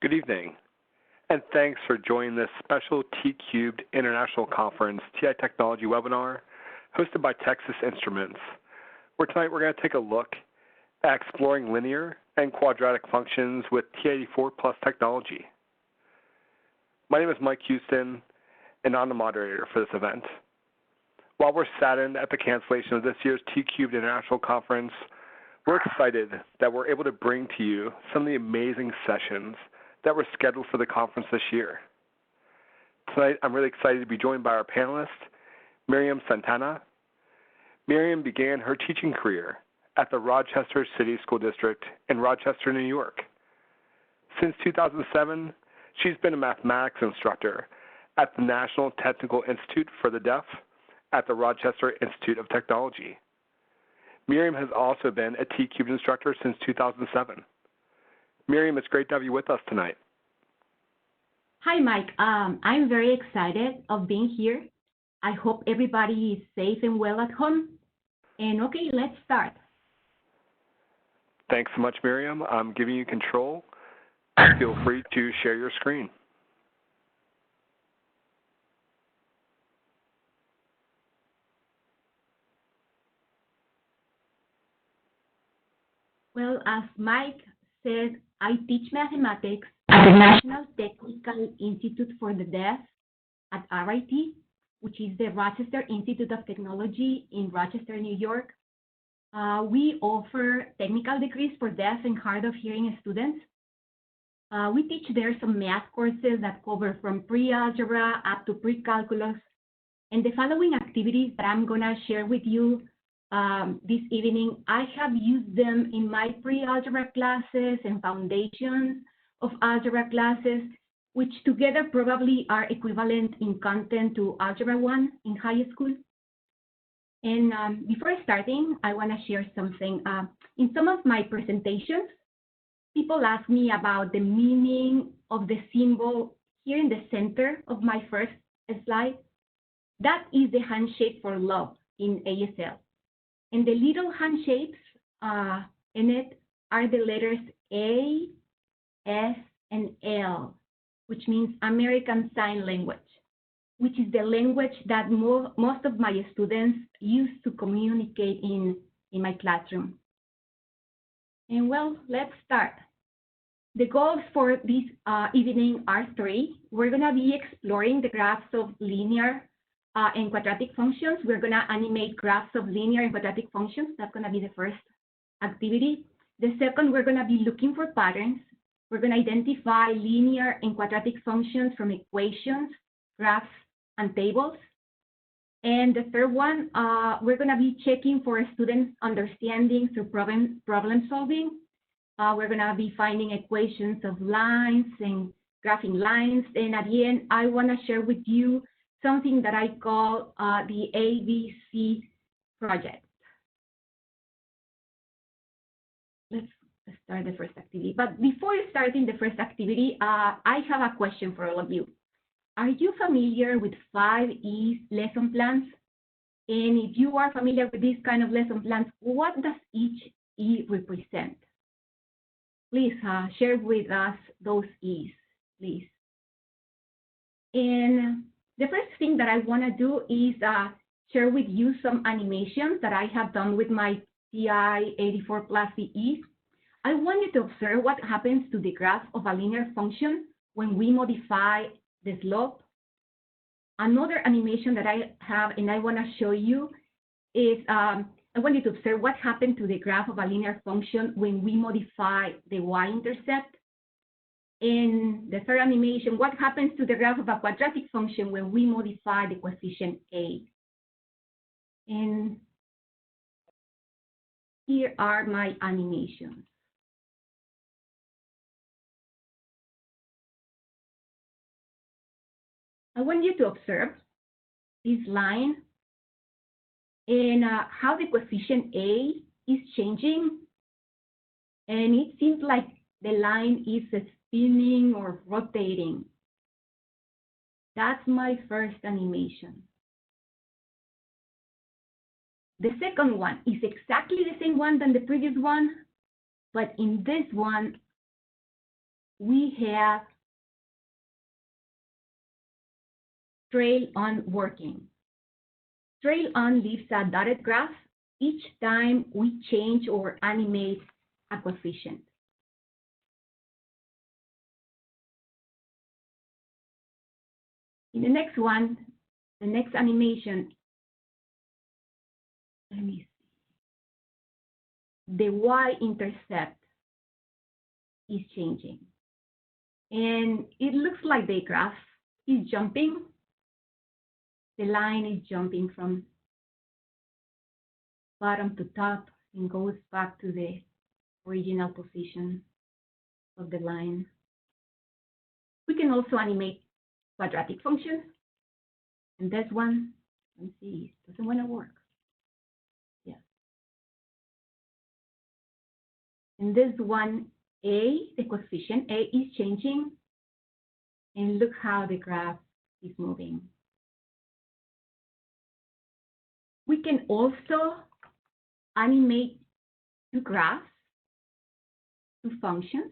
Good evening, and thanks for joining this special T³ International Conference TI Technology webinar hosted by Texas Instruments, where tonight we're going to take a look at exploring linear and quadratic functions with TI-84 plus technology. My name is Mike Houston, and I'm the moderator for this event. While we're saddened at the cancellation of this year's T³ International Conference, we're excited that we're able to bring to you some of the amazing sessions that were scheduled for the conference this year. Tonight, I'm really excited to be joined by our panelist, Miriam Santana. Miriam began her teaching career at the Rochester City School District in Rochester, New York. Since 2007, she's been a mathematics instructor at the National Technical Institute for the Deaf at the Rochester Institute of Technology. Miriam has also been a T³ instructor since 2007. Miriam, it's great to have you with us tonight. Hi, Mike. I'm very excited of being here. I hope everybody is safe and well at home. And okay, let's start. Thanks so much, Miriam. I'm giving you control. Feel free to share your screen. Well, as Mike said, I teach mathematics at the National Technical Institute for the Deaf at RIT, which is the Rochester Institute of Technology in Rochester, New York. We offer technical degrees for deaf and hard of hearing students. We teach there some math courses that cover from pre-algebra up to pre-calculus. And the following activities that I'm going to share with you this evening, I have used them in my pre-algebra classes and foundations of algebra classes, which together probably are equivalent in content to Algebra 1 in high school. And before starting, I want to share something. In some of my presentations, people ask me about the meaning of the symbol here in the center of my first slide. That is the handshake for love in ASL. And the little hand shapes in it are the letters A, S, and L, which means American Sign Language, which is the language that most of my students use to communicate in my classroom. And well, let's start. The goals for this evening are three. We're going to be exploring the graphs of linear and quadratic functions. We're going to animate graphs of linear and quadratic functions. That's going to be the first activity. The second, we're going to be looking for patterns. We're going to identify linear and quadratic functions from equations, graphs, and tables. And the third one, we're going to be checking for students' understanding through problem solving. We're going to be finding equations of lines and graphing lines. And at the end, I want to share with you something that I call the ABC project. Let's start the first activity. But before starting the first activity, I have a question for all of you. Are you familiar with 5E lesson plans? And if you are familiar with these kind of lesson plans, what does each E represent? Please share with us those E's, please. And the first thing that I want to do is share with you some animations that I have done with my TI-84 plus CEs. I want you to observe what happens to the graph of a linear function when we modify the slope. Another animation that I have and I want to show you is I want you to observe what happened to the graph of a linear function when we modify the y-intercept. In the third animation, what happens to the graph of a quadratic function when we modify the coefficient A? And here are my animations. I want you to observe this line and how the coefficient A is changing. And it seems like the line is spinning or rotating. That's my first animation. The second one is exactly the same one than the previous one, but in this one, we have trail on working. Trail on leaves a dotted graph each time we change or animate a coefficient. In the next one, the next animation, let me see. The y-intercept is changing. And it looks like the graph is jumping. The line is jumping from bottom to top and goes back to the original position of the line. We can also animate quadratic functions. And this one, let's see, doesn't want to work. Yeah. And this one, A, the coefficient A is changing. And look how the graph is moving. We can also animate two graphs, two functions.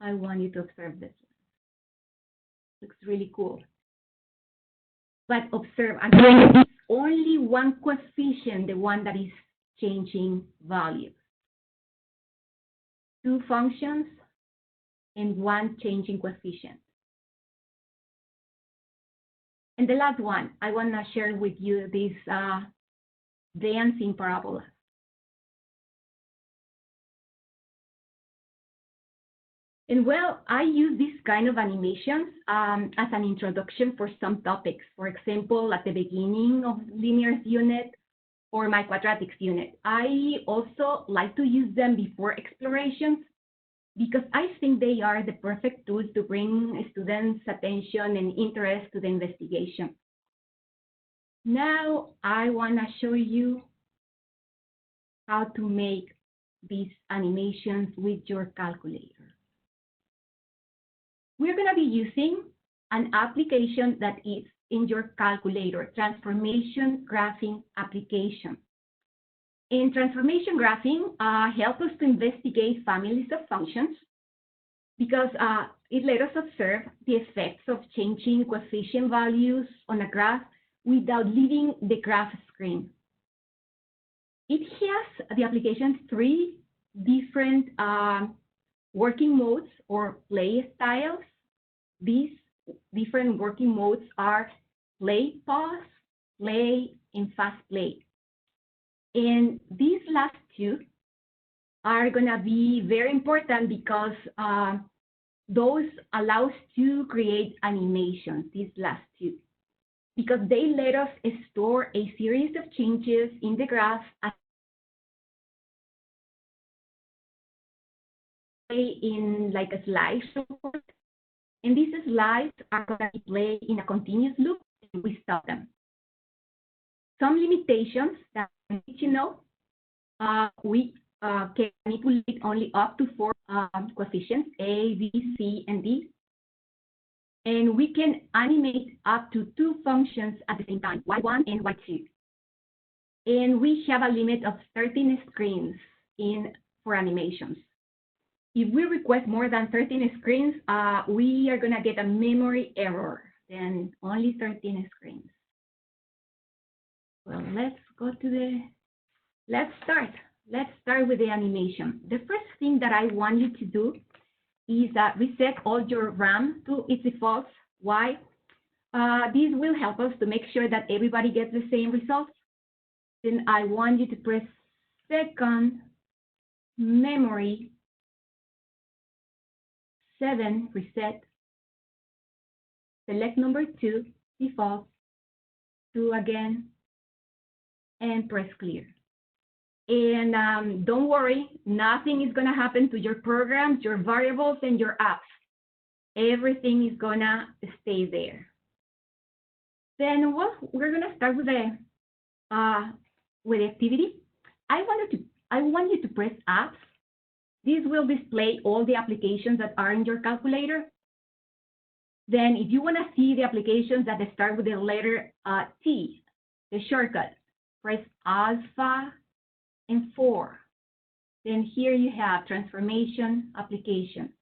I want you to observe this one. Looks really cool. But observe, again, it's only one coefficient, the one that is changing values. Two functions and one changing coefficient. And the last one, I want to share with you this dancing parabola. And well, I use this kind of animations as an introduction for some topics. For example, at the beginning of linear unit or my quadratics unit. I also like to use them before explorations because I think they are the perfect tools to bring students' attention and interest to the investigation. Now, I want to show you how to make these animations with your calculator. We're going to be using an application that is in your calculator, transformation graphing application. In transformation graphing, helps us to investigate families of functions because it let us observe the effects of changing coefficient values on a graph without leaving the graph screen. It has the application three different working modes or play styles. These different working modes are play, pause, play, and fast play. And these last two are going to be very important because those allow us to create animations, these last two, because they let us store a series of changes in the graph in like a slideshow. And these slides are going to be played in a continuous loop, and we stop them. Some limitations that I need to know, we can manipulate only up to 4 coefficients, A, B, C, and D. And we can animate up to 2 functions at the same time, Y1 and Y2. And we have a limit of 13 screens for animations. If we request more than 13 screens, we are going to get a memory error, then only 13 screens. Well, let's start. Let's start with the animation. The first thing that I want you to do is reset all your RAM to its defaults. Why? This will help us to make sure that everybody gets the same results. Then I want you to press second, memory, 7, reset, select number 2, default, 2 again, and press clear. And don't worry, nothing is going to happen to your programs, your variables, and your apps. Everything is going to stay there. Then, well, we're going to start with the activity. I want you to press apps. This will display all the applications that are in your calculator. Then if you want to see the applications that start with the letter T, the shortcut, press alpha and 4. Then here you have transformation application.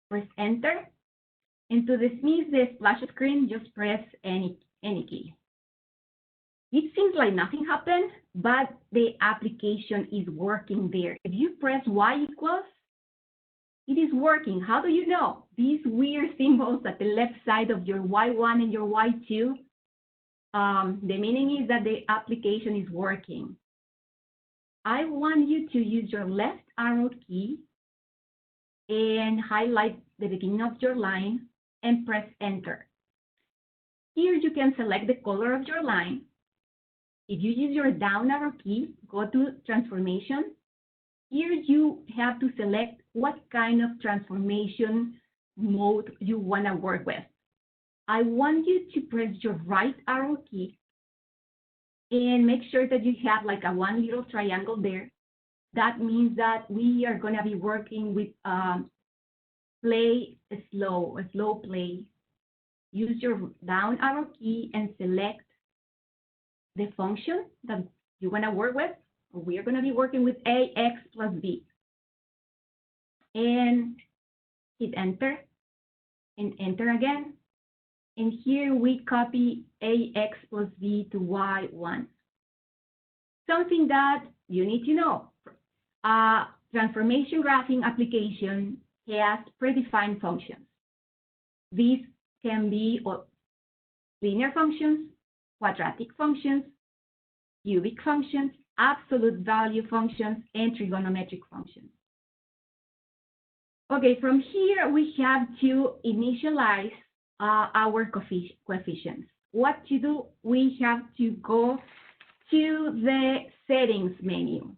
Press enter. And to dismiss the splash screen, just press any key. It seems like nothing happened, but the application is working there. If you press Y equals, it is working. How do you know? These weird symbols at the left side of your Y1 and your Y2, the meaning is that the application is working. I want you to use your left arrow key and highlight the beginning of your line and press enter. Here you can select the color of your line. If you use your down arrow key, go to transformation. Here you have to select what kind of transformation mode you want to work with. I want you to press your right arrow key and make sure that you have like a one little triangle there. That means that we are going to be working with play slow, a slow play. Use your down arrow key and select the function that you want to work with. We are going to be working with ax plus b. And hit enter and enter again. And here we copy ax plus b to y1. Something that you need to know. Transformation graphing application has predefined functions. These can be linear functions, quadratic functions, cubic functions, absolute value functions, and trigonometric functions. Okay, from here we have to initialize our coefficients. What to do? We have to go to the settings menu.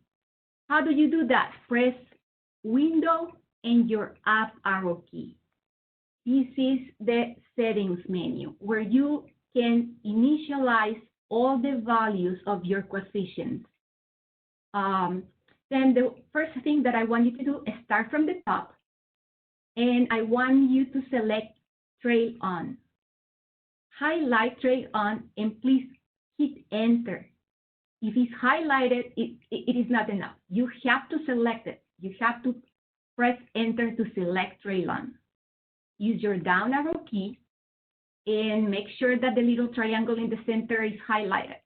How do you do that? Press window and your up arrow key. This is the settings menu where you can initialize all the values of your coefficients. Then the first thing that I want you to do is start from the top, and I want you to select trail on. Highlight trail on, and please hit enter. If it's highlighted, it is not enough. You have to select it. You have to press enter to select trail on. Use your down arrow key and make sure that the little triangle in the center is highlighted.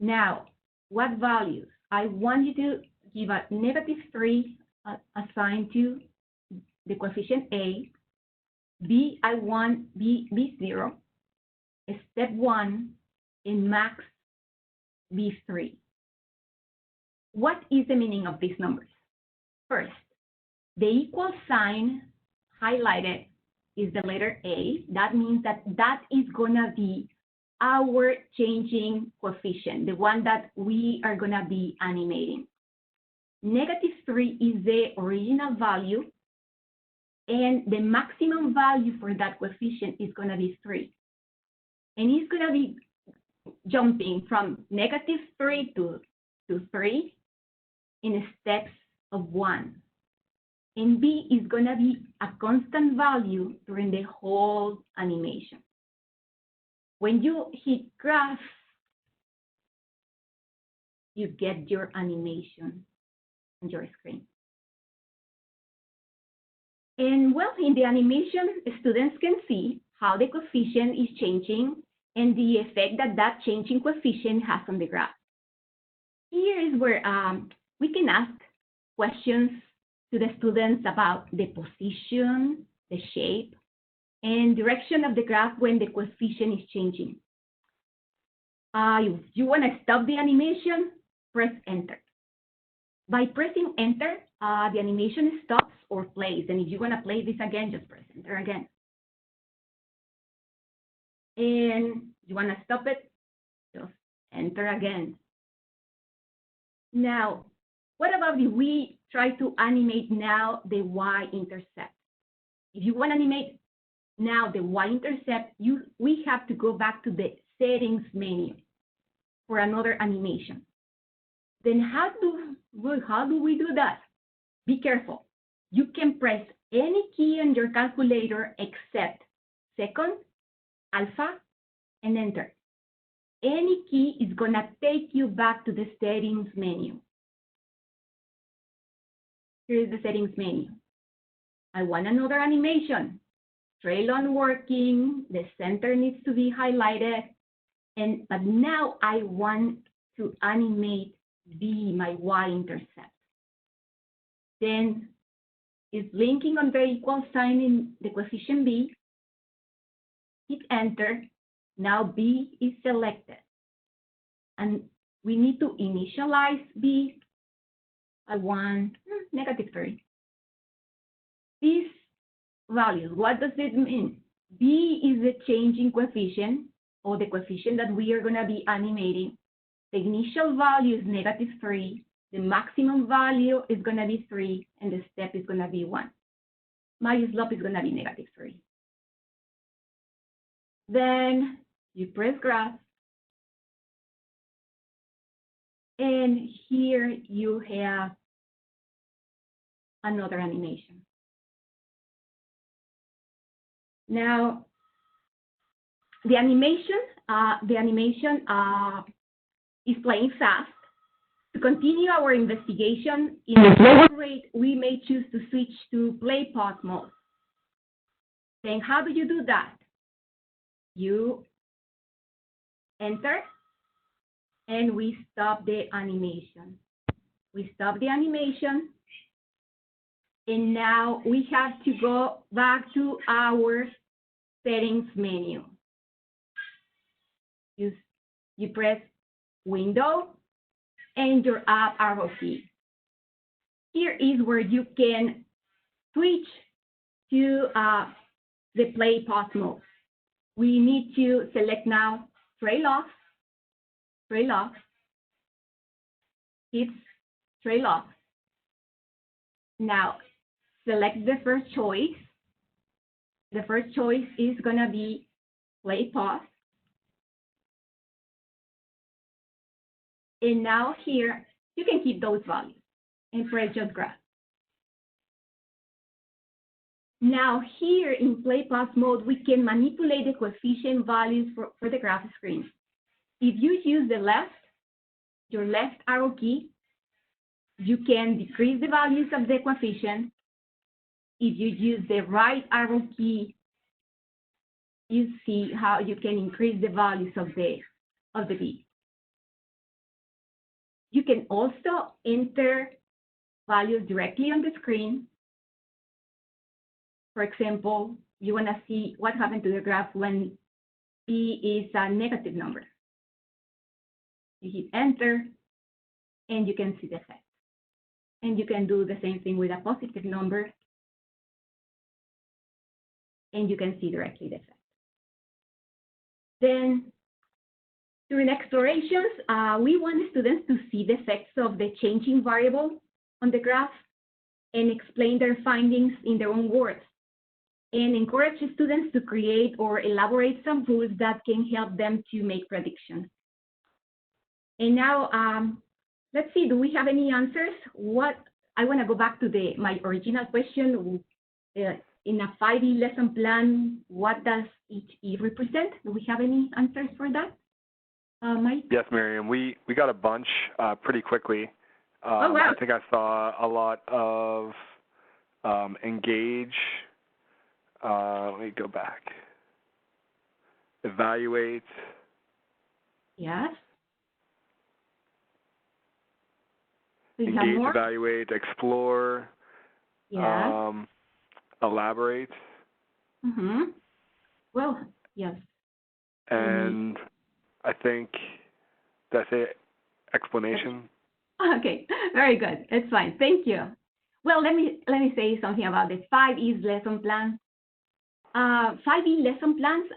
Now, what values? I want you to give a -3 assigned to the coefficient A. B, I want B0, step 1, and max B3. What is the meaning of these numbers? First, the equal sign highlighted is the letter A. That means that that is gonna be our changing coefficient, the one that we are gonna be animating. -3 is the original value, and the maximum value for that coefficient is gonna be 3. And it's gonna be jumping from -3 to 3 in steps of 1. And B is gonna be a constant value during the whole animation. When you hit graph, you get your animation on your screen. And well, in the animation, students can see how the coefficient is changing and the effect that that changing coefficient has on the graph. Here is where we can ask questions to the students about the position, the shape, and direction of the graph when the coefficient is changing. If you want to stop the animation, press enter. By pressing enter, the animation stops or plays. And if you want to play this again, just press enter again. And you want to stop it, just enter again. Now, what about if we try to animate now the y-intercept? If you want to animate now the y-intercept, we have to go back to the settings menu for another animation. Then how do we do that? Be careful. You can press any key on your calculator except second, alpha, and enter. Any key is gonna take you back to the settings menu. Here is the settings menu. I want another animation. Trail on working, the center needs to be highlighted, but now I want to animate B, my y-intercept. Then it's linking on the equal sign in the coefficient B. Hit enter. Now B is selected. And we need to initialize B. I want -3. This value, what does it mean? B is the changing coefficient, or the coefficient that we are going to be animating. The initial value is -3. The maximum value is going to be 3, and the step is going to be 1. My slope is going to be -3. Then you press graph. And here you have another animation. Now, the animation is playing fast. To continue our investigation in the slower rate, we may choose to switch to play pause mode. Then how do you do that? You enter, and we stop the animation. We stop the animation, and now we have to go back to our settings menu. You press Window and your up arrow key. Here is where you can switch to the play pause mode. We need to select now trail off. It's trail off. Now, select the first choice. The first choice is going to be play pause. And now here, you can keep those values and press just graph. Now here in play pause mode, we can manipulate the coefficient values for the graph screen. If you use your left arrow key, you can decrease the values of the coefficient. If you use the right arrow key, you see how you can increase the values of the B. You can also enter values directly on the screen. For example, you want to see what happened to the graph when B is a negative number. You hit enter, and you can see the effect. And you can do the same thing with a positive number, and you can see directly the effect. Then, during explorations, we want students to see the effects of the changing variable on the graph and explain their findings in their own words, and encourage students to create or elaborate some rules that can help them to make predictions. And now, let's see, do we have any answers? I want to go back to my original question. In a 5E lesson plan, what does each E represent? Do we have any answers for that? Mike? Yes, Miriam, we got a bunch pretty quickly. Oh, wow. I think I saw a lot of engage. Let me go back. Evaluate. Yes. Engage, evaluate, explore. Yeah. Elaborate. Mm-hmm. Well, yes. And I think that's it. Explanation. Okay, very good. It's fine. Thank you. Well, let me say something about the 5E lesson plan. 5E lesson plans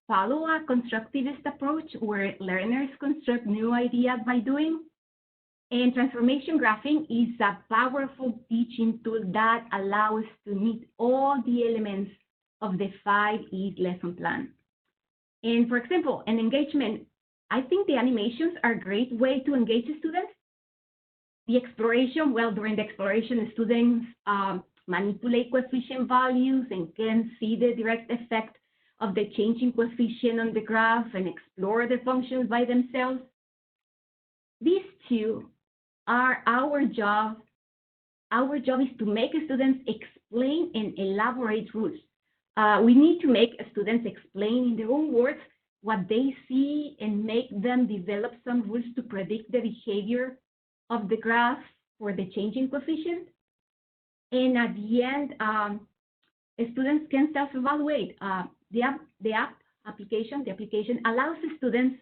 follow a constructivist approach where learners construct new ideas by doing. And transformation graphing is a powerful teaching tool that allows to meet all the elements of the 5E lesson plan. And for example, an engagement, I think the animations are a great way to engage students. The exploration, well, during the exploration, students manipulate coefficient values and can see the direct effect of the changing coefficient on the graph and explore the functions by themselves. These two are our job our job is to make students explain and elaborate rules. We need to make students explain in their own words what they see and make them develop some rules to predict the behavior of the graph for the changing coefficient. And at the end, students can self-evaluate. The application allows the students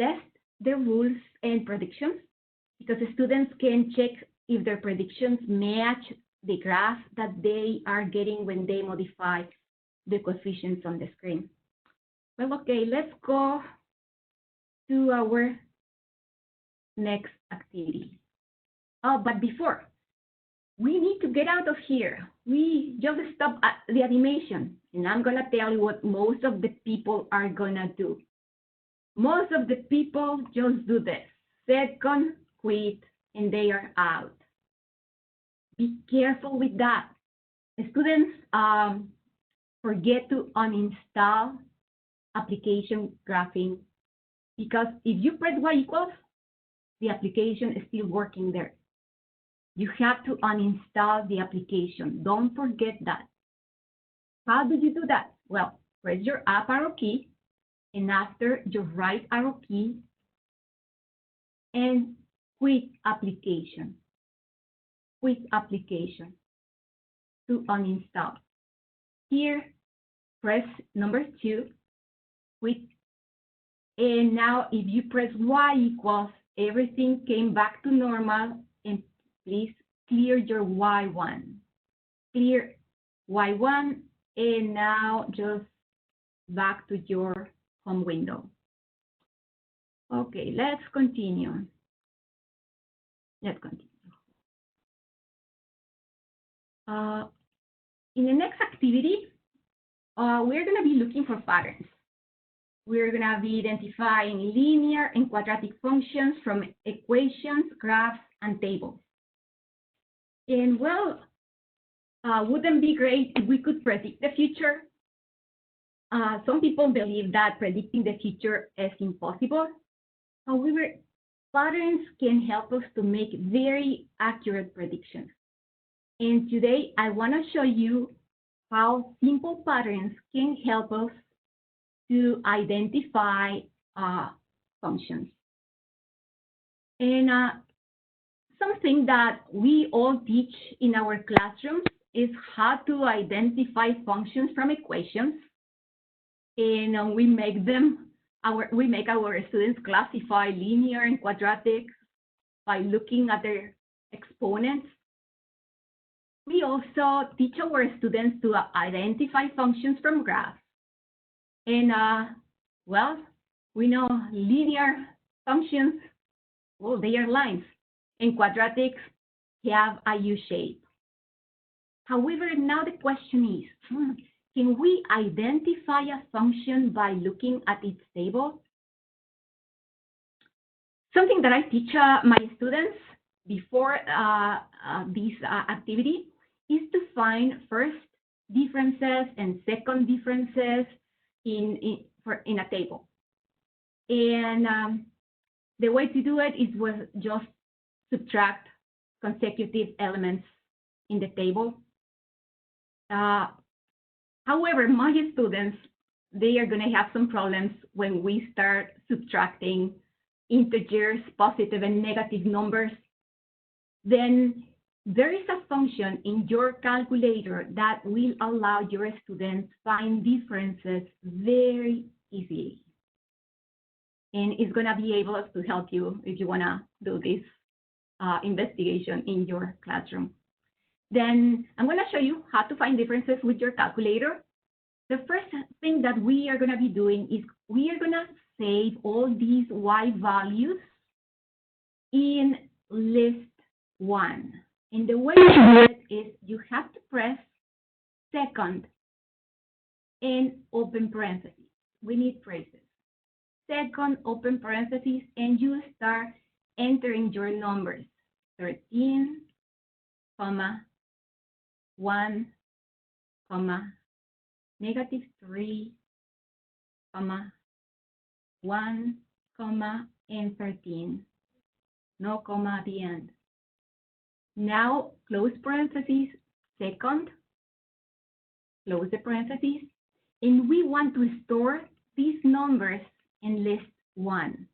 test their rules and predictions, because the students can check if their predictions match the graph that they are getting when they modify the coefficients on the screen. Well, okay, let's go to our next activity. Oh, but before, we need to get out of here. We just stop at the animation, and I'm gonna tell you what most of the people are gonna do. Most of the people just do this. Second, quit, and they are out. Be careful with that. Students forget to uninstall application graphing, because if you press Y equals, the application is still working there. You have to uninstall the application. Don't forget that. How do you do that? Well, press your up arrow key, and after your right arrow key, and quit application. Quit application to uninstall. Here, press number 2, quit. And now if you press Y equals, everything came back to normal, and please clear your Y1. Clear Y1, and now just back to your home window. Okay, let's continue. Let's continue. In the next activity, we're going to be looking for patterns. We're going to be identifying linear and quadratic functions from equations, graphs, and tables. And well, wouldn't it be great if we could predict the future? Some people believe that predicting the future is impossible. However, patterns can help us to make very accurate predictions. And today, I want to show you how simple patterns can help us to identify functions. And something that we all teach in our classrooms is how to identify functions from equations. And we make our students classify linear and quadratic by looking at their exponents. We also teach our students to identify functions from graphs. And well, we know linear functions, well, they are lines, and quadratics have a U shape. However, now the question is, can we identify a function by looking at its table? Something that I teach my students before this activity is to find first differences and second differences in a table. And the way to do it is with just subtract consecutive elements in the table. However, my students, they are going to have some problems when we start subtracting integers, positive and negative numbers. Then there is a function in your calculator that will allow your students find differences very easily. And it's going to be able to help you if you want to do this investigation in your classroom. Then I'm going to show you how to find differences with your calculator. The first thing that we are going to be doing is we are going to save all these Y values in list 1. And the way to do it is you have to press second and open parentheses. We need braces. Second, open parentheses, and you start entering your numbers. 13, 1, -3, 1, and 13. No comma at the end. Now close parentheses, second, close the parentheses, and we want to store these numbers in list 1.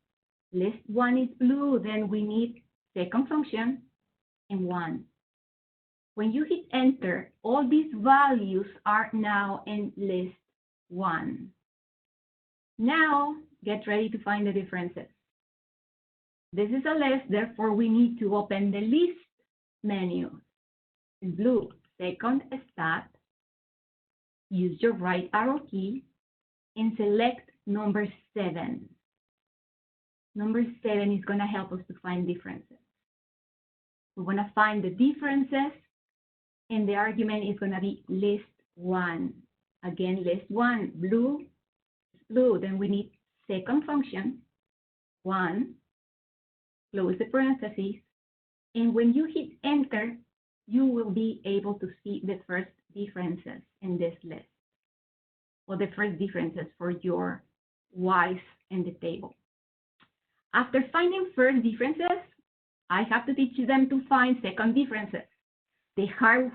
List 1 is blue, then we need second function and 1. When you hit enter, all these values are now in list 1. Now, get ready to find the differences. This is a list, therefore we need to open the list menu. In blue, second stat, use your right arrow key and select number 7. Number 7 is going to help us to find differences. We want to find the differences, and the argument is going to be list 1. Again, list 1, blue, blue. Then we need second function, 1, close the parentheses, and when you hit enter, you will be able to see the first differences in this list, or the first differences for your Y's in the table. After finding first differences, I have to teach them to find second differences. The hard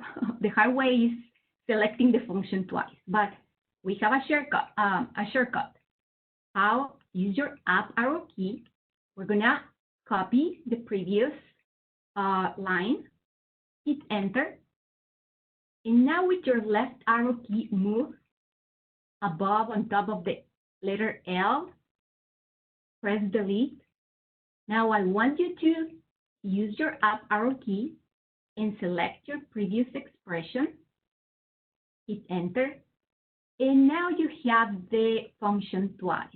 way is selecting the function twice, but we have a shortcut. How? Use your up arrow key. We're gonna copy the previous line, hit enter, and now with your left arrow key, move above on top of the letter L, press delete. Now I want you to use your up arrow key and select your previous expression, hit enter, and now you have the function twice.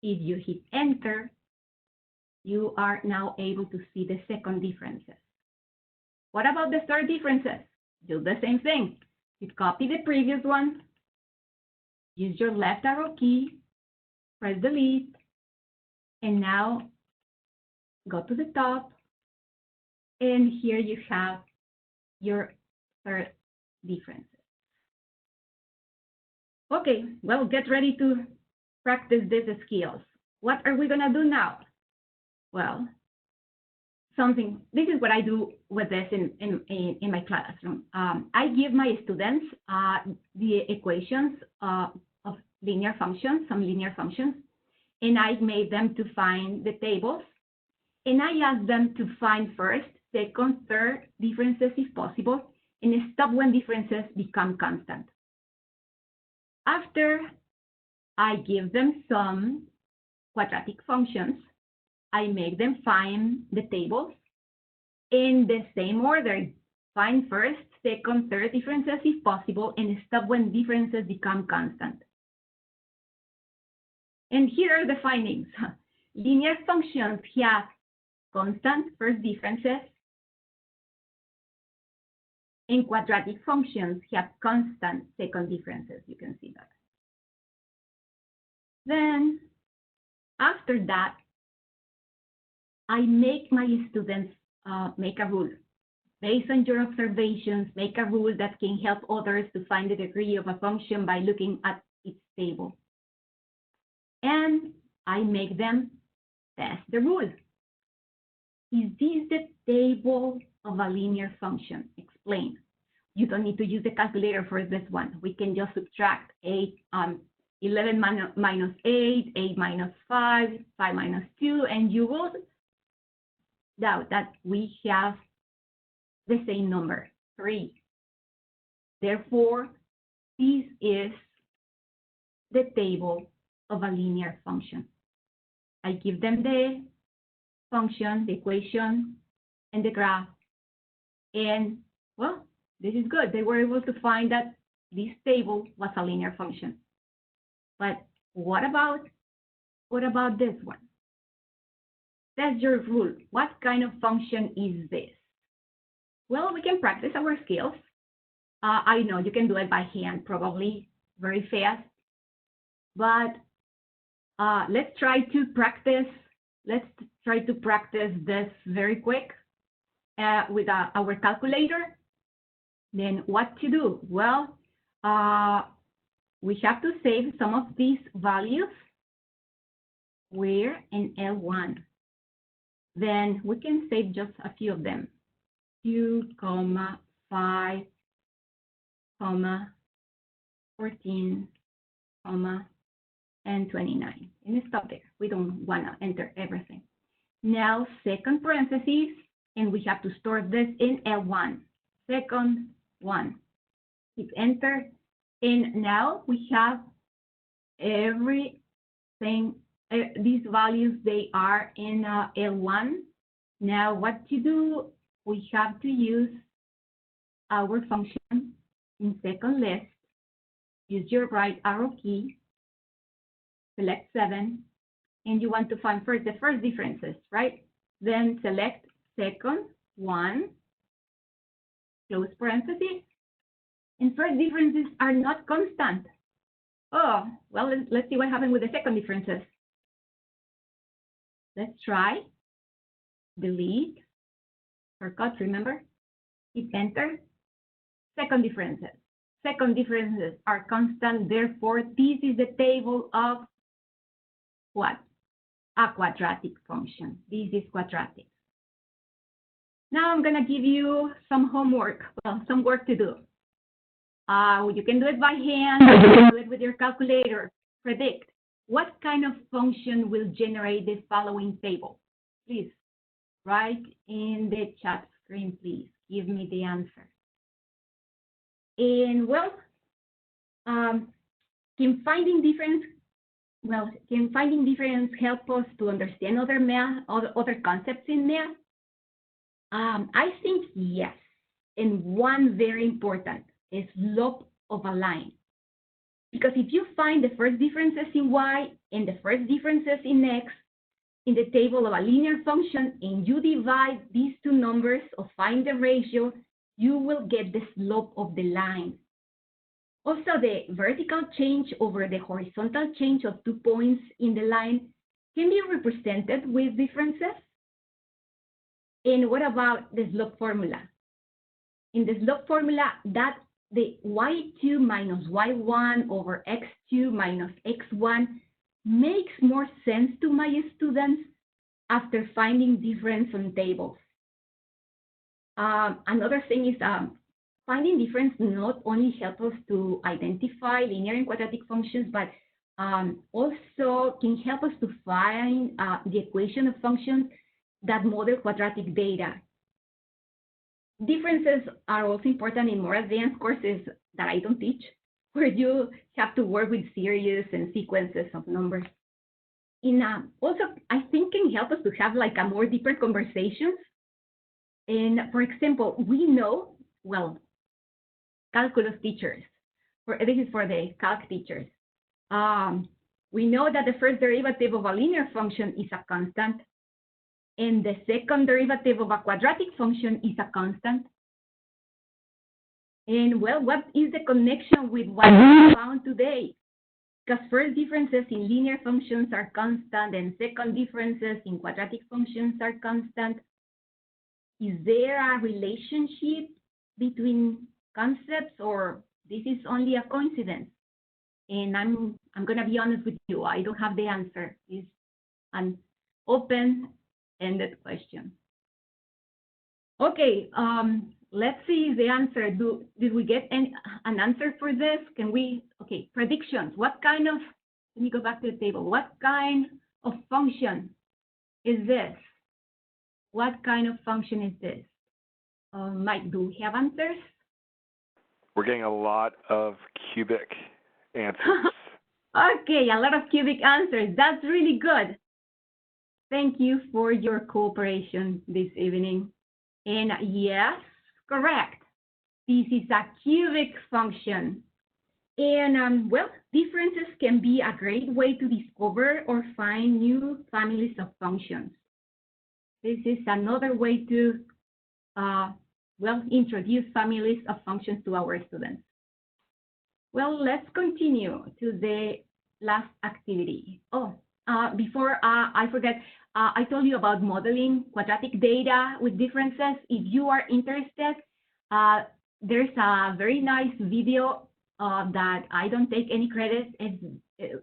If you hit enter, you are now able to see the second differences. What about the third differences? Do the same thing. You copy the previous one, use your left arrow key, press delete, and now go to the top, and here you have your third differences. Okay, well, get ready to practice these skills. What are we gonna do now? Well, this is what I do with this in my classroom. I give my students the equations of linear functions, some linear functions, and I made them to find the tables. And I ask them to find first, second, third differences if possible, and stop when differences become constant. After I give them some quadratic functions, I make them find the tables in the same order. Find first, second, third differences if possible, and stop when differences become constant. And here are the findings. Linear functions have constant first differences, and quadratic functions have constant second differences. You can see that. Then, after that, I make my students make a rule. Based on your observations, make a rule that can help others to find the degree of a function by looking at its table. And I make them test the rule. Is this the table of a linear function? Explain. You don't need to use the calculator for this one. We can just subtract 11 minus 8, 8 minus 5, 5 minus 2, and you will doubt that we have the same number, 3. Therefore, this is the table of a linear function. I give them the function, the equation, and the graph, and well, this is good. They were able to find that this table was a linear function. But what about this one? That's your rule. What kind of function is this? Well, we can practice our skills. I know you can do it by hand, probably very fast. But let's try to practice. Let's try to practice this very quick with our calculator. Then what to do? Well, we have to save some of these values. We're in L1. Then we can save just a few of them. 2, 5, 14, and 29. And stop there. We don't want to enter everything. Now, second parentheses, and we have to store this in L1. Second one. Hit enter. And now we have everything. These values, they are in L1. Now, what to do? We have to use our function in second list. Use your right arrow key. Select 7. And you want to find first the first differences, right? Then select second one, close parentheses. And first differences are not constant. Oh, well, let's see what happened with the second differences. Let's try. Delete. Shortcut, remember? Hit enter. Second differences. Second differences are constant. Therefore, this is the table of what? A quadratic function. This is quadratic. Now I'm going to give you some homework, well, some work to do. You can do it by hand, or you can do it with your calculator. Predict what kind of function will generate the following table. Please write in the chat screen, please. Give me the answer. And well, can finding difference help us to understand other math, other concepts in math? I think yes. And one very important is slope of a line. Because if you find the first differences in y and the first differences in x in the table of a linear function, and you divide these two numbers or find the ratio, you will get the slope of the line. Also, the vertical change over the horizontal change of 2 points in the line can be represented with differences. And what about the slope formula? In the slope formula, that the y2 minus y1 over x2 minus x1 makes more sense to my students after finding difference on tables. Another thing is finding difference not only helps us to identify linear and quadratic functions, but also can help us to find the equation of functions that model quadratic data. Differences are also important in more advanced courses that I don't teach, where you have to work with series and sequences of numbers. Also, I think can help us to have like a more deeper conversations. And for example, we know, well, calculus teachers, this is for the calc teachers. We know that the first derivative of a linear function is a constant, and the second derivative of a quadratic function is a constant. And well, what is the connection with what we found today? Because first differences in linear functions are constant, and second differences in quadratic functions are constant. Is there a relationship between concepts, or this is only a coincidence? And I'm going to be honest with you, I don't have the answer. It's an open-ended question. Okay, let's see the answer. Did we get an answer for this? Can we, okay, predictions. What kind of, let me go back to the table. What kind of function is this? What kind of function is this? Mike, do we have answers? We're getting a lot of cubic answers. Okay, a lot of cubic answers. That's really good. Thank you for your cooperation this evening. And yes, correct. This is a cubic function. And well, differences can be a great way to discover or find new families of functions. This is another way to, well, introduce families of functions to our students. Well, let's continue to the last activity. Oh, before I forget, I told you about modeling quadratic data with differences. If you are interested, there's a very nice video that I don't take any credit. It's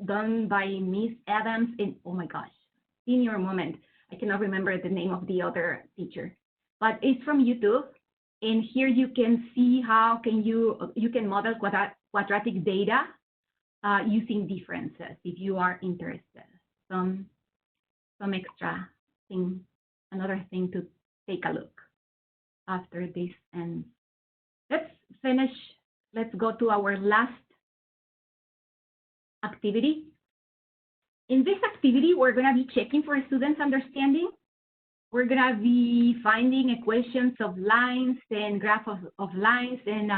done by Miss Adams, and oh my gosh, senior moment. I cannot remember the name of the other teacher, but it's from YouTube. And here you can see how you can model quadratic data using differences if you are interested. Some extra thing, another thing to take a look after this. And let's finish. Let's go to our last activity. In this activity, we're going to be checking for students' understanding. We're going to be finding equations of lines and graphs of lines. And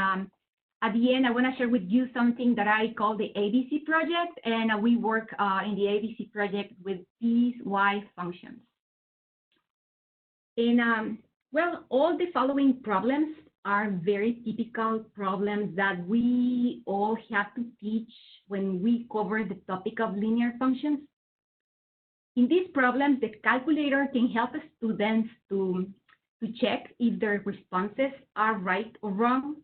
at the end, I want to share with you something that I call the ABC project. And we work in the ABC project with piecewise functions. And well, all the following problems are very typical problems that we all have to teach when we cover the topic of linear functions. In these problems, the calculator can help students to check if their responses are right or wrong.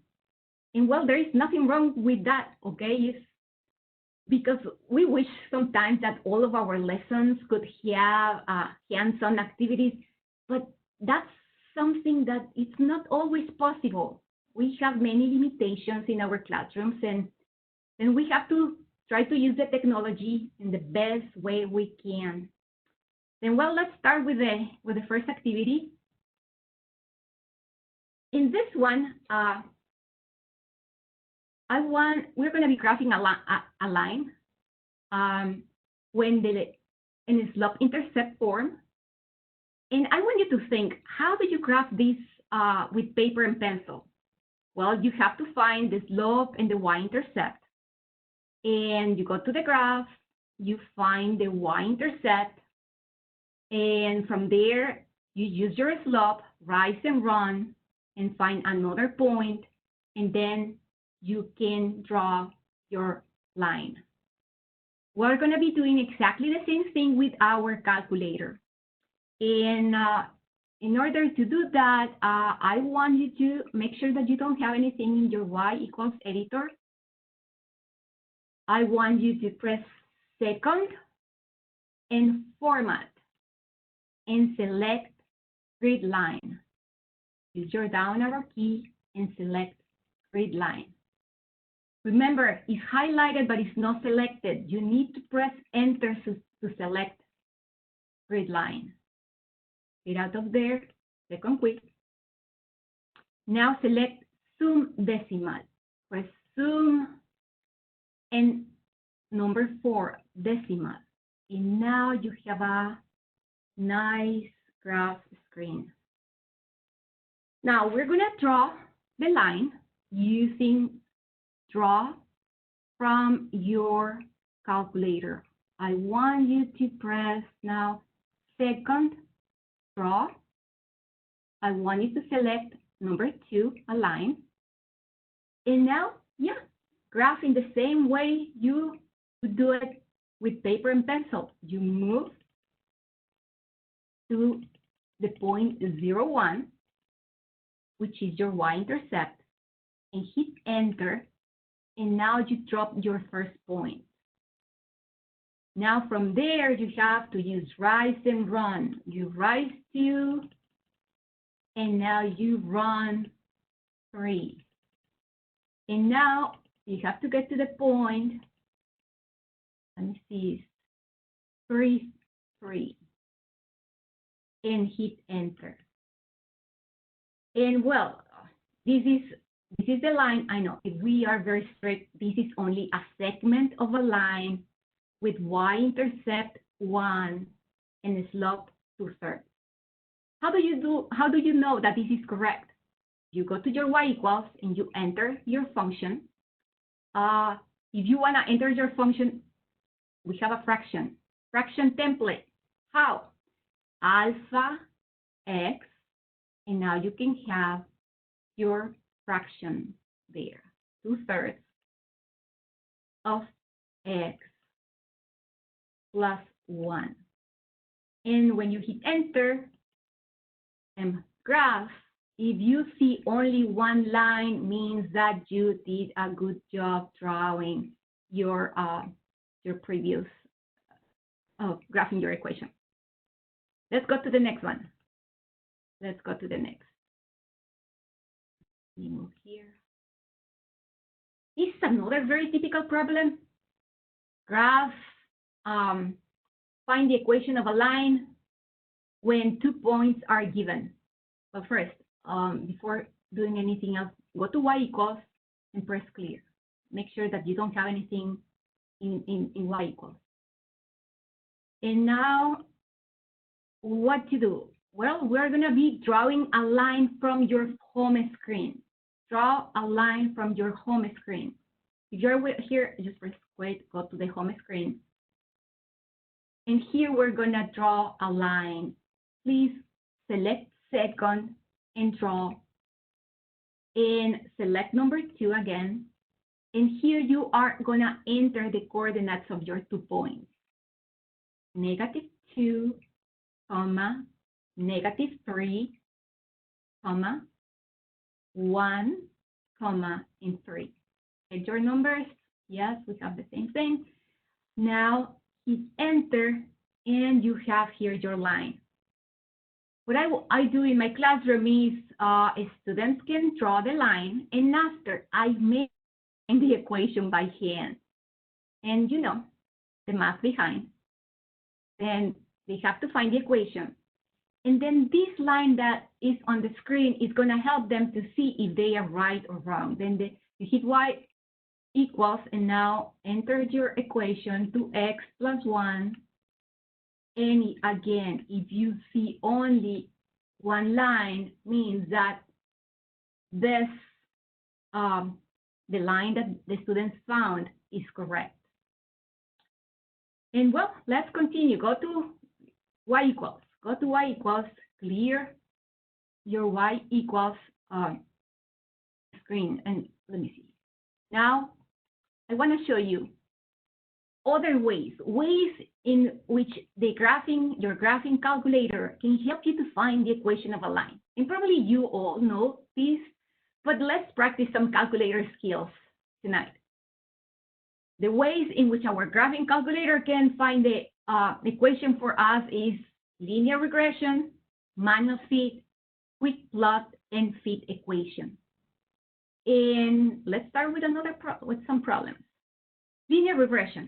And well, there is nothing wrong with that, okay? It's because we wish sometimes that all of our lessons could have hands-on activities, but that's something that it's not always possible. We have many limitations in our classrooms, and we have to try to use the technology in the best way we can. Then, well, let's start with the first activity. In this one, we're going to be graphing a line when in a slope-intercept form. And I want you to think, how do you graph this with paper and pencil? Well, you have to find the slope and the y-intercept. And you go to the graph, you find the y-intercept, and from there, you use your slope, rise and run, and find another point, and then you can draw your line. We're going to be doing exactly the same thing with our calculator. And in order to do that, I want you to make sure that you don't have anything in your y equals editor. I want you to press second and format and select grid line. Use your down arrow key and select grid line. Remember, it's highlighted, but it's not selected. You need to press enter to select grid line. Get out of there, second quick. Now select zoom decimal. Press zoom and number 4, decimal. And now you have a nice graph screen. Now we're going to draw the line using draw from your calculator. I want you to press now second draw. I want you to select number 2, a line. And now, yeah, graph in the same way you would do it with paper and pencil. You move to the point 0, 1, which is your y-intercept, and hit enter. And now you drop your first point. Now from there, you have to use rise and run. You rise 2, and now you run 3. And now you have to get to the point, let me see, 3, 3, and hit enter. And well, this is the line. I know if we are very strict, this is only a segment of a line with y-intercept 1 and a slope 2/3. How do you know that this is correct? You go to your y equals and you enter your function. If you want to enter your function, we have a fraction template. How? Alpha x, and now you can have your fraction there, 2/3 of x plus 1. And when you hit enter and graph, if you see only one line, means that you did a good job drawing your previous graphing your equation. Let's go to the next one. Let's go to the next. Let me move here. This is another very typical problem. Graph, find the equation of a line when 2 points are given. But first, before doing anything else, go to y equals and press clear. Make sure that you don't have anything in y equals. And now, what to do? Well, we're going to be drawing a line from your home screen. Draw a line from your home screen. If you're here, just press wait, go to the home screen. And here we're going to draw a line. Please select second and draw. And select number 2 again. And here you are going to enter the coordinates of your 2 points. -2, comma, -3, comma, 1, comma, and 3. Get your numbers. Yes, we have the same thing. Now hit enter, and you have here your line. What I do in my classroom is students can draw the line, and after I make the equation by hand. And you know, the math behind. Then they have to find the equation. And then this line that is on the screen is going to help them to see if they are right or wrong. Then you hit y equals, and now enter your equation, 2x plus 1. And again, if you see only one line, means that this, the line that the students found is correct. And well, let's continue. Go to y equals. Go to y equals, clear your y equals screen. And let me see. Now, I want to show you other ways in which your graphing calculator can help you to find the equation of a line. And probably you all know this, but let's practice some calculator skills tonight. The ways in which our graphing calculator can find the equation for us is linear regression, manual fit, quick plot, and fit equation. And let's start with some problems. Linear regression.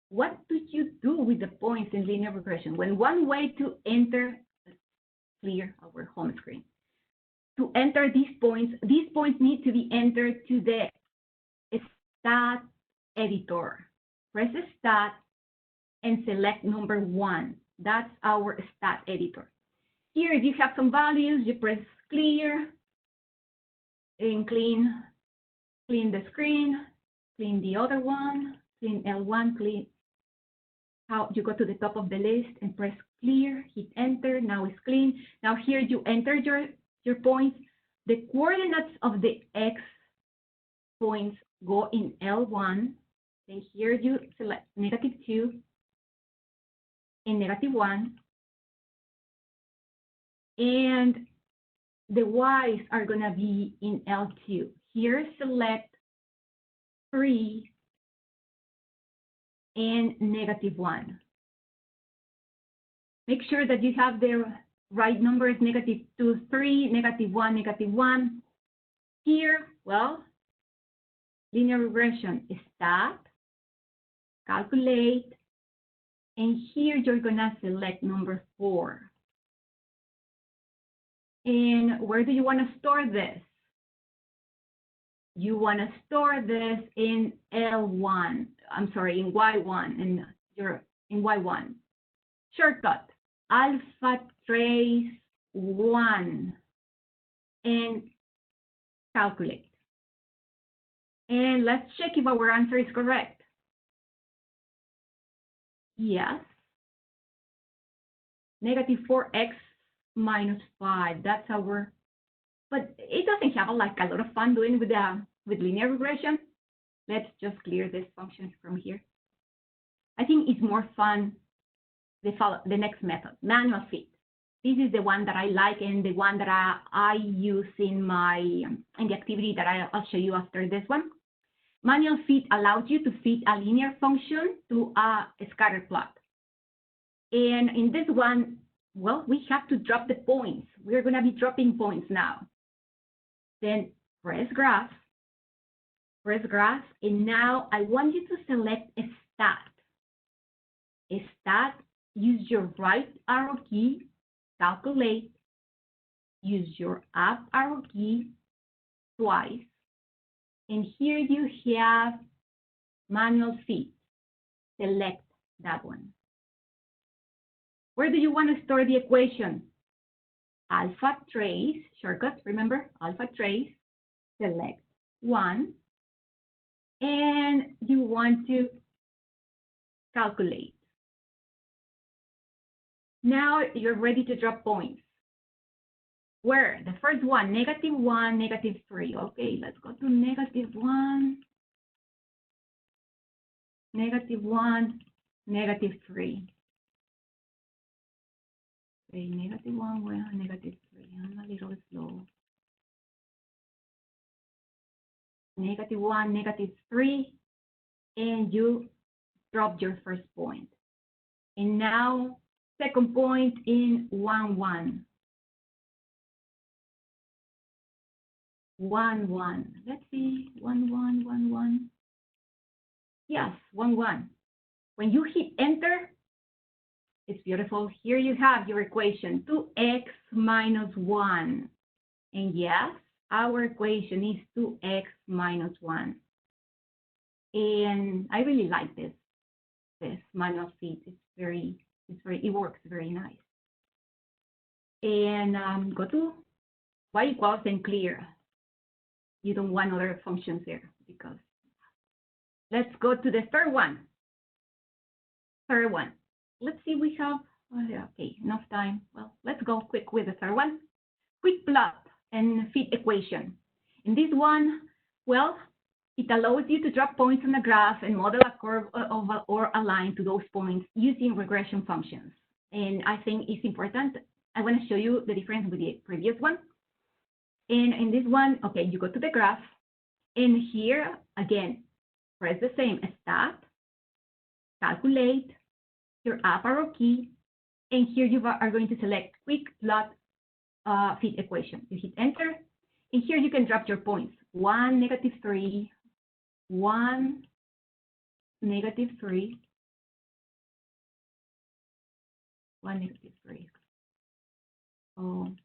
What do you do with the points in linear regression? When one way to enter, let's clear our home screen. To enter these points need to be entered to the stat editor. Press stat and select number 1. That's our stat editor. Here, if you have some values, you press clear and clean the screen, clean the other one, clean L1, clean. You go to the top of the list and press clear, hit enter, now it's clean. Now here you enter your points. The coordinates of the X points go in L1. And here you select -2 and -1. And the Y's are going to be in L2. Here select 3 and -1. Make sure that you have the right numbers, -2, 3, -1, -1. Here, well, linear regression is stat, calculate, and here you're gonna select number 4. And where do you want to store this? You want to store this in L1. I'm sorry, in Y1, and you're in Y1. Shortcut, alpha trace 1, and calculate. And let's check if our answer is correct. Yes. -4x minus 5. That's our, but it doesn't have like a lot of fun doing with linear regression. Let's just clear this function from here. I think it's more fun the next method, manual fit. This is the one that I like and the one that I use in the activity that I'll show you after this one. Manual fit allows you to fit a linear function to a scatter plot. And in this one, well, we have to drop the points. We're going to be dropping points now. Then press graph, and now I want you to select a stat. A stat, use your right arrow key, calculate, use your up arrow key twice, and here you have manual fit. Select that one. Where do you want to store the equation? Alpha trace, shortcut, remember? Alpha trace, select 1, and you want to calculate. Now you're ready to drop points. Where? The first one, -1, -3. Okay, let's go to -1, -1, -3. Okay, -1, well, -3. I'm a little slow. -1, -3, and you dropped your first point. And now, second point in 1, 1. 1, 1. Let's see, 1, 1, 1, 1. Yes, 1, 1. When you hit enter, it's beautiful. Here you have your equation, 2x minus 1. And yes, our equation is 2x minus 1. And I really like this manual fit. It works very nice. And go to y equals and clear. You don't want other functions there because. Let's go to the third one. Let's see, we have, okay, enough time. Well, let's go quick with the third one. Quick plot and fit equation. In this one, well, it allows you to drop points on the graph and model a curve or a line to those points using regression functions. And I think it's important. I want to show you the difference with the previous one. And in this one, okay, you go to the graph, and here, again, press the same, stat, calculate, your up arrow key, and here you are going to select quick plot fit equation. You hit enter, and here you can drop your points. 1, -3, 1, -3, 1, -3. Oh,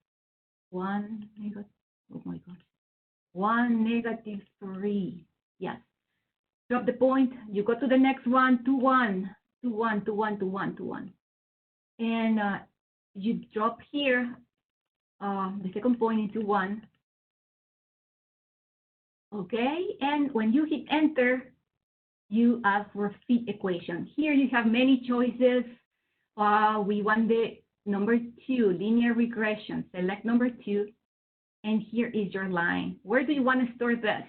1 negative, oh my God. 1, -3, yes. Drop the point, you go to the next one, 2, 1, 2, 1, 2, 1, 2, 1, 2, 1. And you drop here the second point into 1. Okay, and when you hit enter, you ask for fit equation. Here you have many choices. We want the number 2, linear regression. Select number 2, and here is your line. Where do you want to store this?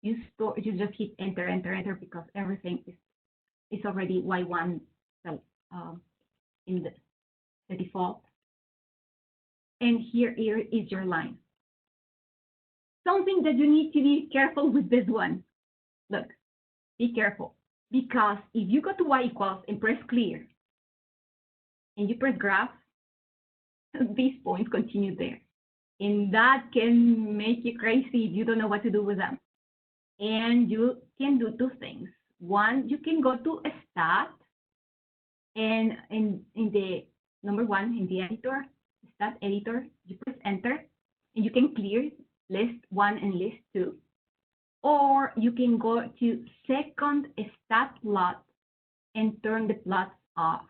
You just hit enter, enter, enter, because everything is already Y1 in the default. And here is your line. Something that you need to be careful with this one. Look, be careful, because if you go to y equals and press clear, and you press graph, these points continue there. And that can make you crazy if you don't know what to do with them. And you can do 2 things. One, you can go to a stat, and in the number 1 in the editor, stat editor, you press enter, and you can clear list 1 and list 2. Or you can go to second stat plot and turn the plots off.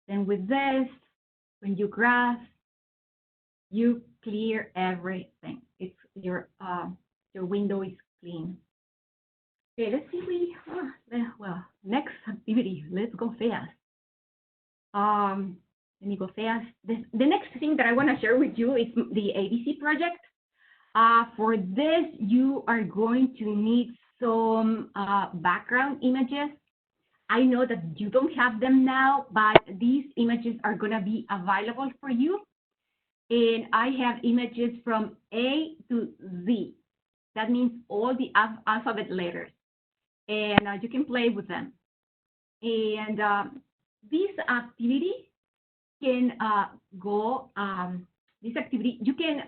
Then with this, when you graph, you clear everything. It's your window is clean. Okay, let's see. Well, next activity. Let's go fast. Let me go fast. The next thing that I want to share with you is the ABC project. For this, you are going to need some background images. I know that you don't have them now, but these images are going to be available for you. And I have images from A to Z. That means all the alphabet letters. And you can play with them. And this activity can go this activity, you can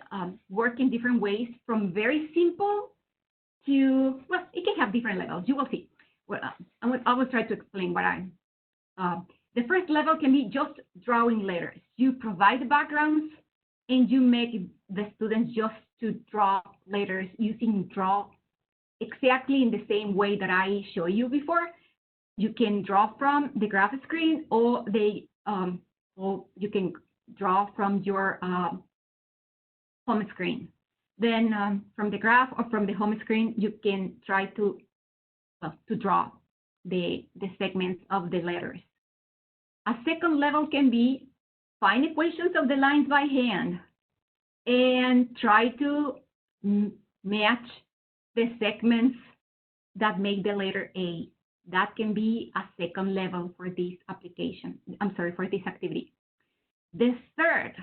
work in different ways, from very simple to, well, it can have different levels. You will see. Well, I will try to explain what I'm. The first level can be just drawing letters. You provide the backgrounds, and you make the students just to draw letters using draw exactly in the same way that I showed you before. You can draw from the graph screen, or or you can draw from your home screen. Then from the graph or from the home screen, you can try to draw the segments of the letters. A second level can be find equations of the lines by hand and try to match the segments that make the letter A. That can be a second level for this application. I'm sorry, for this activity. The third,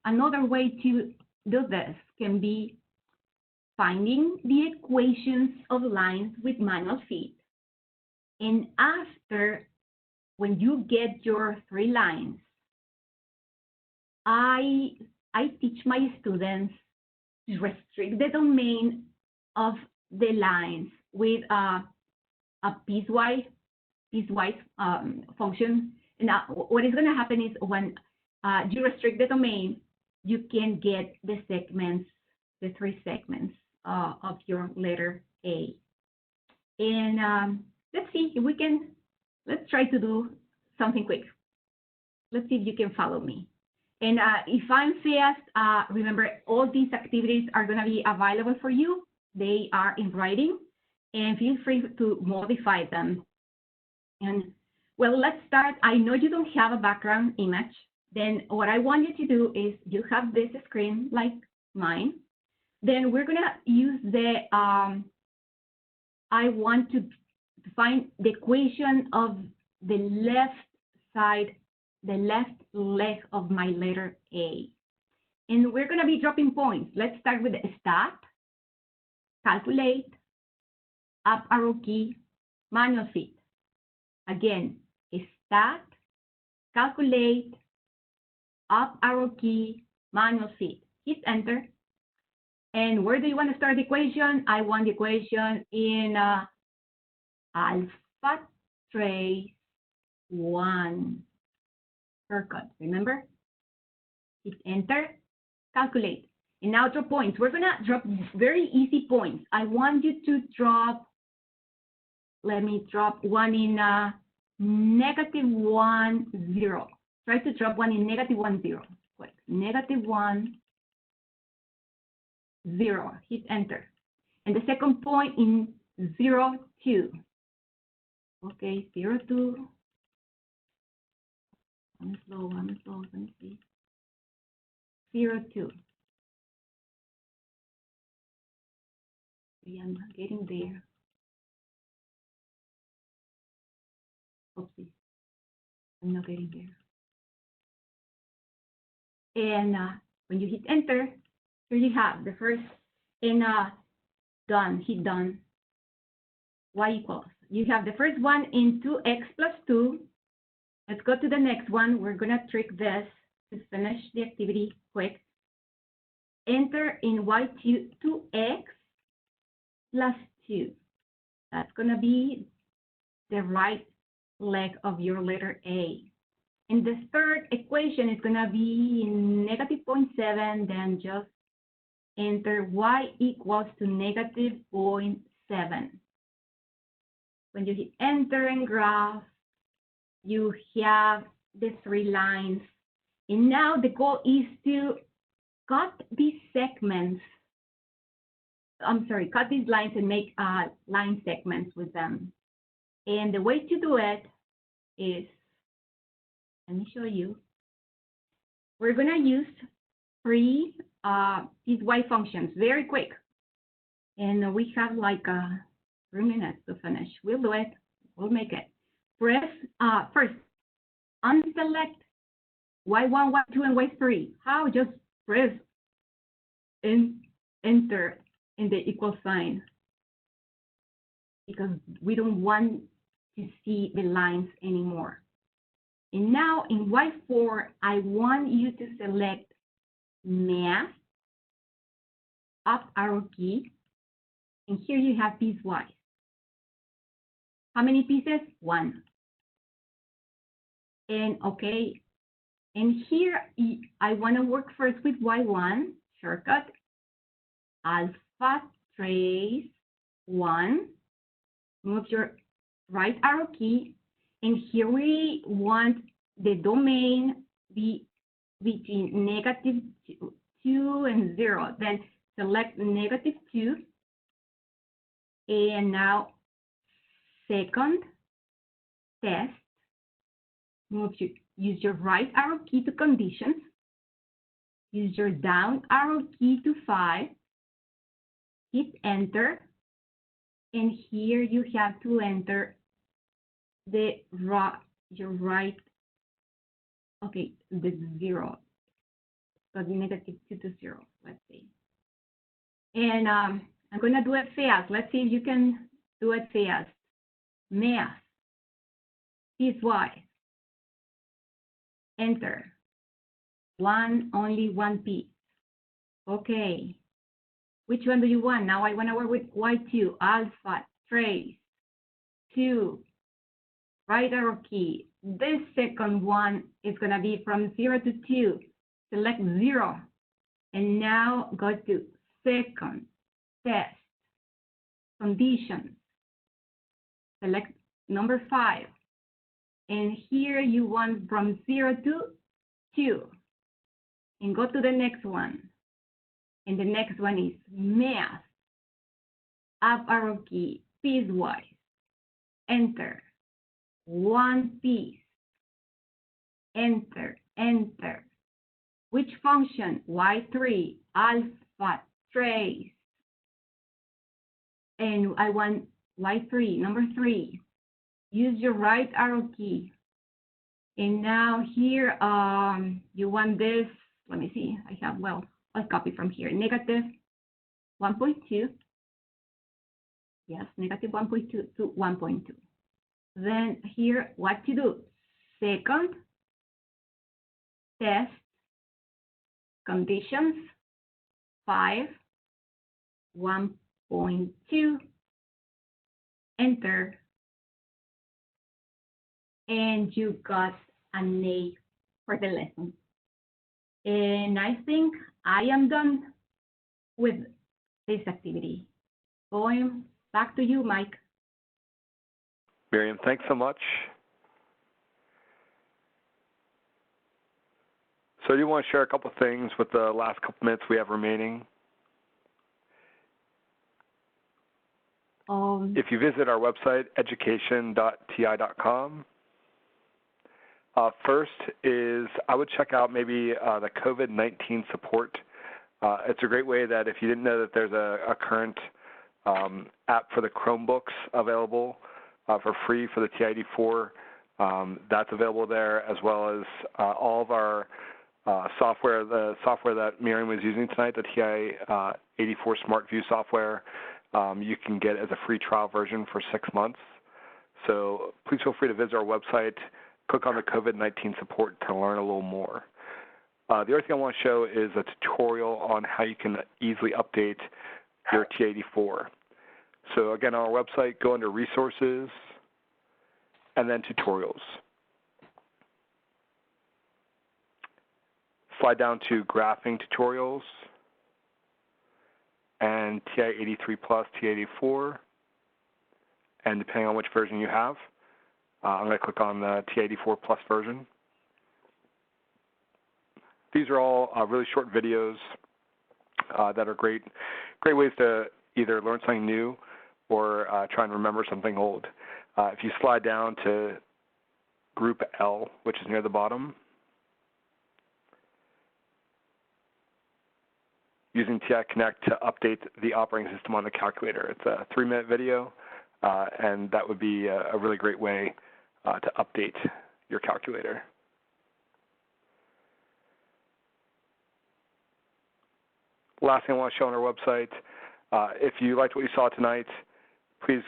another way to do this can be finding the equations of lines with manual feet. And after, when you get your 3 lines, I teach my students to restrict the domain of the lines with a piecewise function. And what is going to happen is when you restrict the domain, you can get the segments, the 3 segments of your letter A. And let's see if we can, let's try to do something quick. Let's see if you can follow me. And if I'm fast, remember all these activities are going to be available for you. They are in writing, and feel free to modify them. And well, let's start. I know you don't have a background image. Then what I want you to do is you have this screen like mine. Then we're going to use the, I want to find the equation of the left side, the left leg of my letter A. And we're going to be dropping points. Let's start with the start, calculate, up arrow key, manual feet. Again, start, calculate, up arrow key, manual feet. Hit enter. And where do you want to start the equation? I want the equation in alpha trace 1 haircut. Remember? Hit enter, calculate. And now drop points. We're going to drop very easy points. I want you to drop, let me drop one in -1, 0. Try to drop one in -1, 0. Quick. -1, 0. Hit enter. And the second point in 0, 2. Okay, 0, 2. I'm slow, let me see. 0, 2. Okay, I'm getting there. Oopsie, I'm not getting there. And when you hit enter, here you have the first, and done, hit done. Y equals. You have the first one in 2x plus 2. Let's go to the next one. We're going to trick this to finish the activity quick. Enter in y 2x plus 2. That's going to be the right leg of your letter A. And the third equation is going to be -0.7, then just enter y equals to -0.7. When you hit enter and graph, you have the 3 lines. And now the goal is to cut these segments. I'm sorry, cut these lines and make line segments with them. And the way to do it is, let me show you. We're going to use 3 piecewise functions, very quick. And we have like 3 minutes to finish. We'll do it. We'll make it. Press first, unselect Y1, Y2, and Y3. How? Just press and enter in the equal sign, because we don't want to see the lines anymore. And now in Y4, I want you to select Math, up arrow key, and here you have piecewise. How many pieces? 1. And okay, and here I want to work first with Y1, shortcut, alpha trace 1, move your right arrow key, and here we want the domain be between -2 and 0. Then select -2, and now second test, use your right arrow key to conditions, use your down arrow key to 5, hit enter, and here you have to enter your right, okay, the 0, so the -2 to 0, let's see. And I'm gonna do it fast. Let's see if you can do it fast. Math, piecewise, enter, only one piece. Okay, which one do you want? Now I wanna work with Y2, alpha, trace, 2, right arrow key. This second one is gonna be from 0 to 2. Select 0, and now go to second test, conditions. Select number 5, and here you want from 0 to 2, and go to the next one. And the next one is math, up arrow key, piecewise, enter, one piece, enter, enter. Which function? Y3, alpha, trace. And I want Y3, number 3. Use your right arrow key. And now here, you want this, let me see, I have, well, I'll copy from here, -1.2. Yes, -1.2 to 1.2. Then here, what to do? Second, test, conditions, 5, 1.2, enter, and you got an A for the lesson. And I think I am done with this activity. Going back to you, Mike. Miriam, thanks so much. So I do want to share a couple things with the last couple minutes we have remaining. If you visit our website, education.ti.com, first is I would check out maybe the COVID-19 support. It's a great way that if you didn't know that there's a current app for the Chromebooks available for free for the TI-84, that's available there, as well as all of our software, the software that Miriam was using tonight, the TI-84 Smart View software, you can get as a free trial version for 6 months. So please feel free to visit our website, click on the COVID-19 support to learn a little more. The other thing I want to show is a tutorial on how you can easily update your TI-84. So again, on our website, go under Resources and then Tutorials. Slide down to Graphing Tutorials and TI-83 Plus, TI-84, and depending on which version you have, I'm going to click on the TI-84 Plus version. These are all really short videos that are great ways to either learn something new or try and remember something old. If you slide down to Group L, which is near the bottom, using TI Connect to update the operating system on the calculator. It's a 3-minute video, and that would be a really great way to update your calculator. Last thing I want to show on our website, if you liked what you saw tonight, please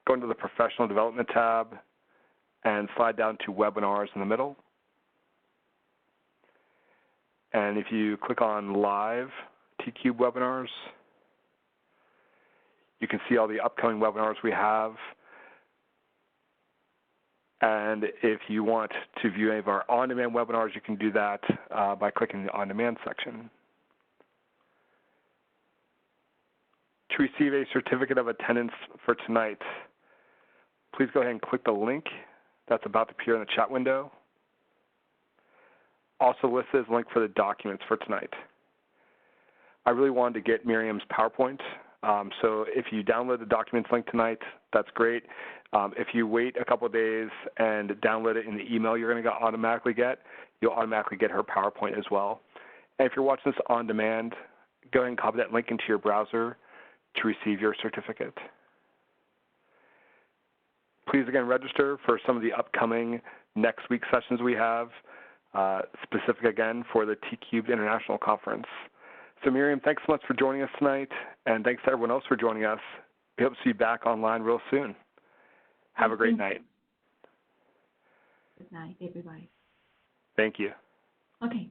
go into the Professional Development tab and slide down to Webinars in the middle. And if you click on Live T-Cube Webinars, you can see all the upcoming webinars we have. And if you want to view any of our on-demand webinars, you can do that by clicking the On-Demand section. To receive a certificate of attendance for tonight, please go ahead and click the link that's about to appear in the chat window. Also listed is a link for the documents for tonight. I really wanted to get Miriam's PowerPoint, so if you download the documents link tonight, that's great. If you wait a couple of days and download it in the email you're going to automatically get, you'll automatically get her PowerPoint as well. And if you're watching this on demand, go ahead and copy that link into your browser to receive your certificate. Please again register for some of the upcoming next week sessions we have, specific again for the T-Cubed International Conference. So Miriam, thanks so much for joining us tonight, and thanks to everyone else for joining us. We hope to see you back online real soon. Have a great night. Good night, everybody. Thank you. Okay.